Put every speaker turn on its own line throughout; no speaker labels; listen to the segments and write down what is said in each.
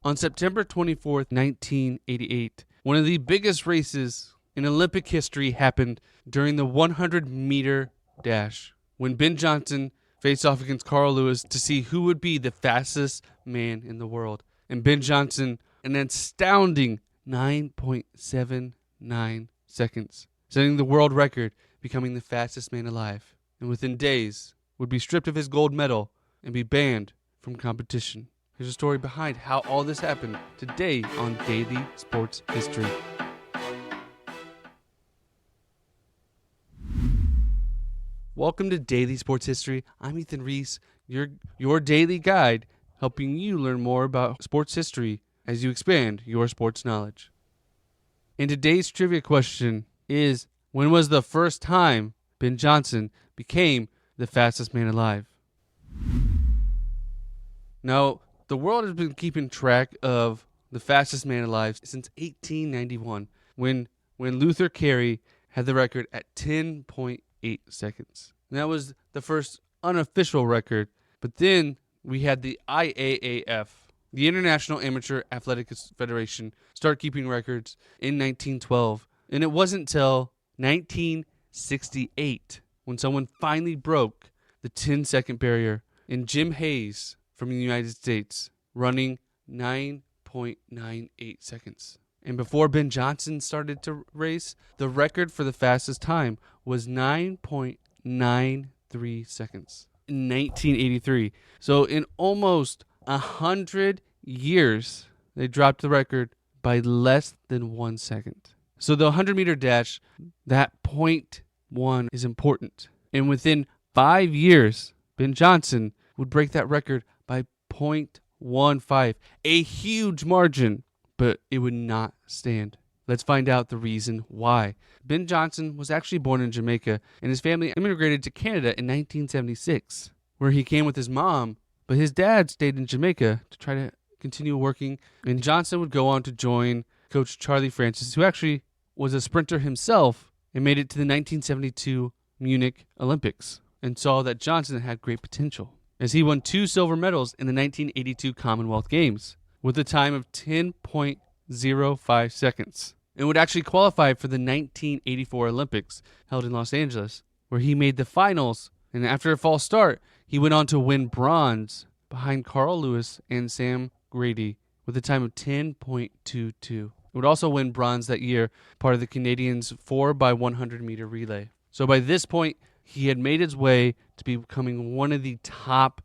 On September 24th, 1988, one of the biggest races in Olympic history happened during the 100-meter dash, when Ben Johnson faced off against Carl Lewis to see who would be the fastest man in the world. And Ben Johnson, an astounding 9.79 seconds, setting the world record, becoming the fastest man alive. And within days, would be stripped of his gold medal and be banned from competition. Here's a story behind how all this happened today on Daily Sports History. Welcome to Daily Sports History. I'm Ethan Reese, your daily guide, helping you learn more about sports history as you expand your sports knowledge. And today's trivia question is, when was the first time Ben Johnson became the fastest man alive? Now, the world has been keeping track of the fastest man alive since 1891, when Luther Carey had the record at 10.8 seconds. And that was the first unofficial record, but then we had the IAAF, the International Amateur Athletic Federation, start keeping records in 1912. And it wasn't until 1968 when someone finally broke the 10-second barrier, and Jim Hayes from the United States, running 9.98 seconds. And before Ben Johnson started to race, the record for the fastest time was 9.93 seconds in 1983. So in almost 100 years, they dropped the record by less than 1 second. So the 100-meter dash, that 0.1 is important. And within 5 years, Ben Johnson would break that record by 0.15, a huge margin, but it would not stand. Let's find out the reason why. Ben Johnson was actually born in Jamaica, and his family immigrated to Canada in 1976, where he came with his mom, but his dad stayed in Jamaica to try to continue working, and Johnson would go on to join Coach Charlie Francis, who actually was a sprinter himself and made it to the 1972 Munich Olympics, and saw that Johnson had great potential, as he won 2 silver medals in the 1982 Commonwealth Games with a time of 10.05 seconds, and would actually qualify for the 1984 Olympics held in Los Angeles, where he made the finals, and after a false start, he went on to win bronze behind Carl Lewis and Sam Grady with a time of 10.22. He would also win bronze that year, part of the Canadians' 4x100 meter relay. So by this point, he had made his way to becoming one of the top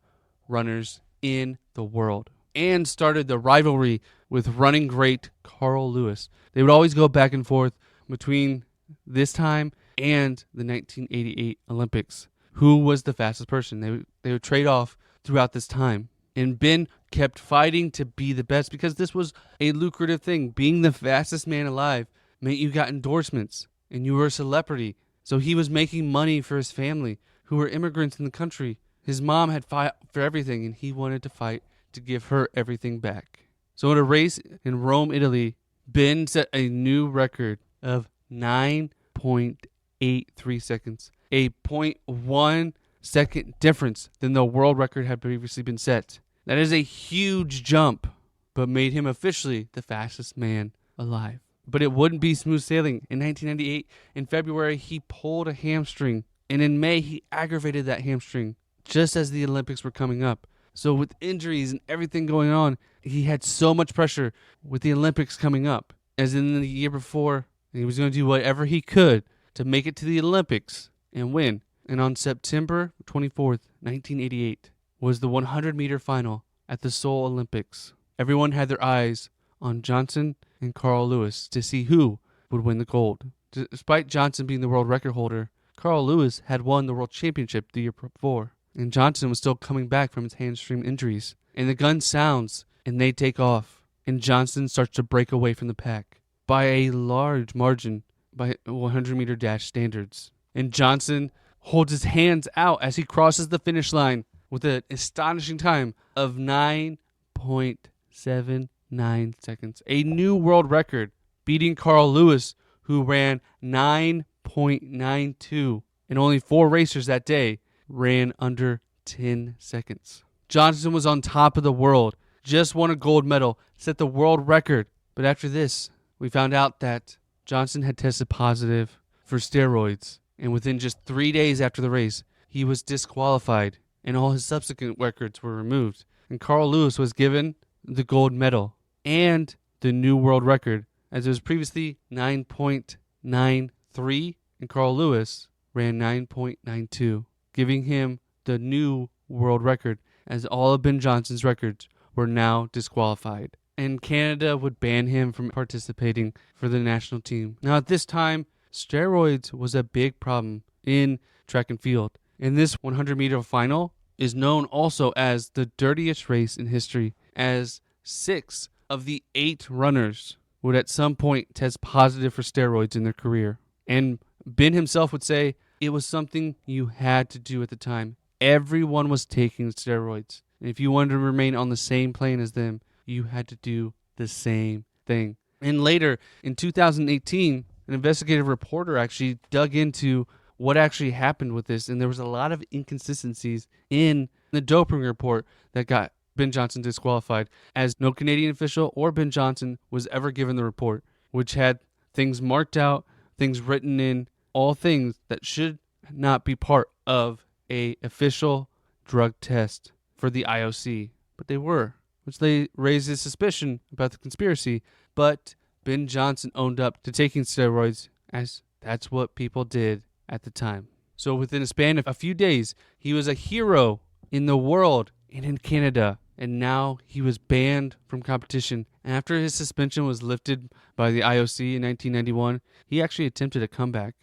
runners in the world, and started the rivalry with running great Carl Lewis. They would always go back and forth between this time and the 1988 Olympics. Who was the fastest person? They would trade off throughout this time. And Ben kept fighting to be the best because this was a lucrative thing. Being the fastest man alive meant you got endorsements and you were a celebrity. So he was making money for his family, who were immigrants in the country. His mom had fought for everything, and he wanted to fight to give her everything back. So in a race in Rome, Italy, Ben set a new record of 9.83 seconds, a 0.1 second difference than the world record had previously been set. That is a huge jump, but made him officially the fastest man alive. But it wouldn't be smooth sailing. In 1998, in February, he pulled a hamstring, and in May, he aggravated that hamstring just as the Olympics were coming up. So with injuries and everything going on, he had so much pressure with the Olympics coming up. As in the year before, he was going to do whatever he could to make it to the Olympics and win. And on September 24th, 1988, was the 100-meter final at the Seoul Olympics. Everyone had their eyes on Johnson and Carl Lewis to see who would win the gold. Despite Johnson being the world record holder, Carl Lewis had won the world championship the year before, and Johnson was still coming back from his hamstring injuries. And the gun sounds, and they take off, and Johnson starts to break away from the pack by a large margin by 100-meter dash standards. And Johnson holds his hands out as he crosses the finish line with an astonishing time of 9.79 seconds, a new world record, beating Carl Lewis, who ran 9.92, and only 4 racers that day ran under 10 seconds. Johnson was on top of the world just won a gold medal, set the world record. But after this, we found out that Johnson had tested positive for steroids. And within just 3 days after the race, he was disqualified and all his subsequent records were removed. And Carl Lewis was given the gold medal and the new world record, as it was previously 9.93 and Carl Lewis ran 9.92, giving him the new world record, as all of Ben Johnson's records were now disqualified. And Canada would ban him from participating for the national team. Now at this time, steroids was a big problem in track and field. And this 100-meter final is known also as the dirtiest race in history, as 6 of the 8 runners would at some point test positive for steroids in their career. And Ben himself would say it was something you had to do at the time. Everyone was taking steroids. And if you wanted to remain on the same plane as them, you had to do the same thing. And later, in 2018, an investigative reporter actually dug into what actually happened with this, and there was a lot of inconsistencies in the doping report that got Ben Johnson disqualified, as no Canadian official or Ben Johnson was ever given the report, which had things marked out, things written in, all things that should not be part of a official drug test for the IOC, but they were, which they raised a suspicion about the conspiracy. But Ben Johnson owned up to taking steroids, as that's what people did at the time. So within a span of a few days, he was a hero in the world and in Canada, and now he was banned from competition. And after his suspension was lifted by the IOC in 1991, he actually attempted a comeback,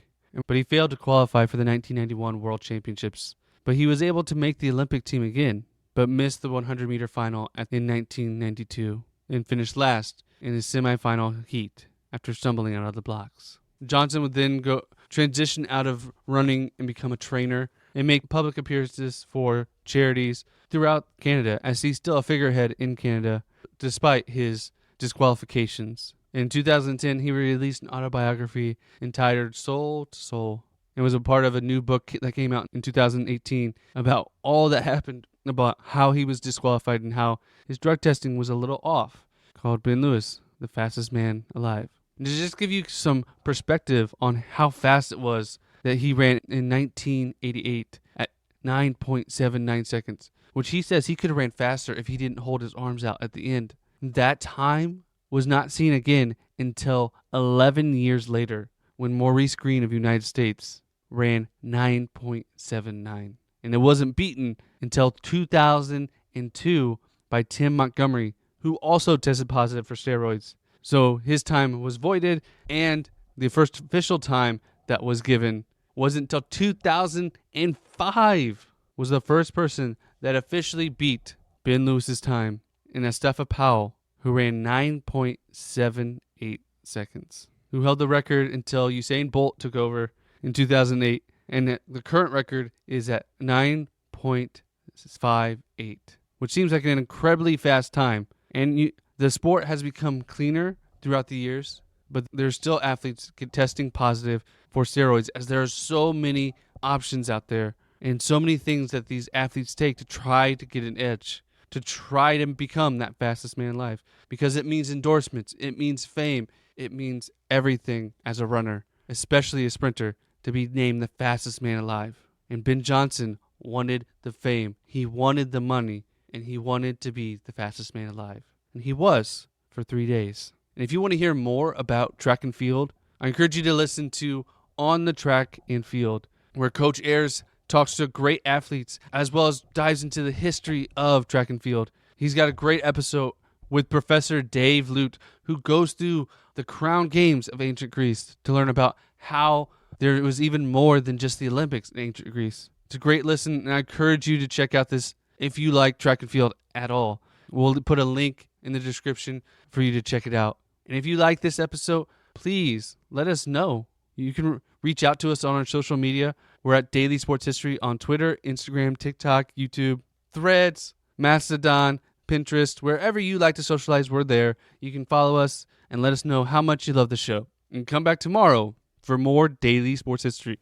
but he failed to qualify for the 1991 World Championships. But he was able to make the Olympic team again, but missed the 100-meter final in 1992 and finished last in his semifinal heat after stumbling out of the blocks. Johnson would then transition out of running and become a trainer and make public appearances for charities throughout Canada, as he's still a figurehead in Canada despite his disqualifications. In 2010, he released an autobiography entitled Soul to Soul, and was a part of a new book that came out in 2018 about all that happened, about how he was disqualified and how his drug testing was a little off, called Ben Lewis, the fastest man alive. And to just give you some perspective on how fast it was that he ran in 1988 at 9.79 seconds, which he says he could have ran faster if he didn't hold his arms out at the end. That time was not seen again until 11 years later, when Maurice Green of the United States ran 9.79. And it wasn't beaten until 2002 by Tim Montgomery, who also tested positive for steroids. So his time was voided, and the first official time that was given wasn't until 2005 was the first person that officially beat Ben Lewis's time, and Astafa Powell, who ran 9.78 seconds, who held the record until Usain Bolt took over in 2008, and the current record is at 9.58, which seems like an incredibly fast time. And the sport has become cleaner throughout the years, but there's still athletes testing positive for steroids, as there are so many options out there and so many things that these athletes take to try to get an edge, to try to become that fastest man alive, because it means endorsements, it means fame, it means everything as a runner, especially a sprinter, to be named the fastest man alive. And Ben Johnson wanted the fame, he wanted the money, and he wanted to be the fastest man alive. And he was for 3 days. And if you want to hear more about track and field, I encourage you to listen to On the Track and Field, where Coach Ayers talks to great athletes as well as dives into the history of track and field. He's got a great episode with Professor Dave Lute, who goes through the crown games of ancient Greece to learn about how there was even more than just the Olympics in ancient Greece. It's a great listen, and I encourage you to check out this if you like track and field at all. We'll put a link in the description for you to check it out. And if you like this episode, please let us know. You can reach out to us on our social media. We're at Daily Sports History on Twitter, Instagram, TikTok, YouTube, Threads, Mastodon, Pinterest. Wherever you like to socialize, we're there. You can follow us and let us know how much you love the show. And come back tomorrow for more Daily Sports History.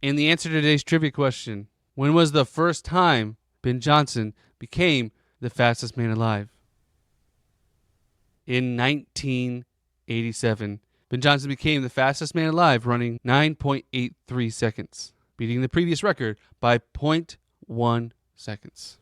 And the answer to today's trivia question: when was the first time Ben Johnson became the fastest man alive. In 1987, Ben Johnson became the fastest man alive, running 9.83 seconds, beating the previous record by 0.1 seconds.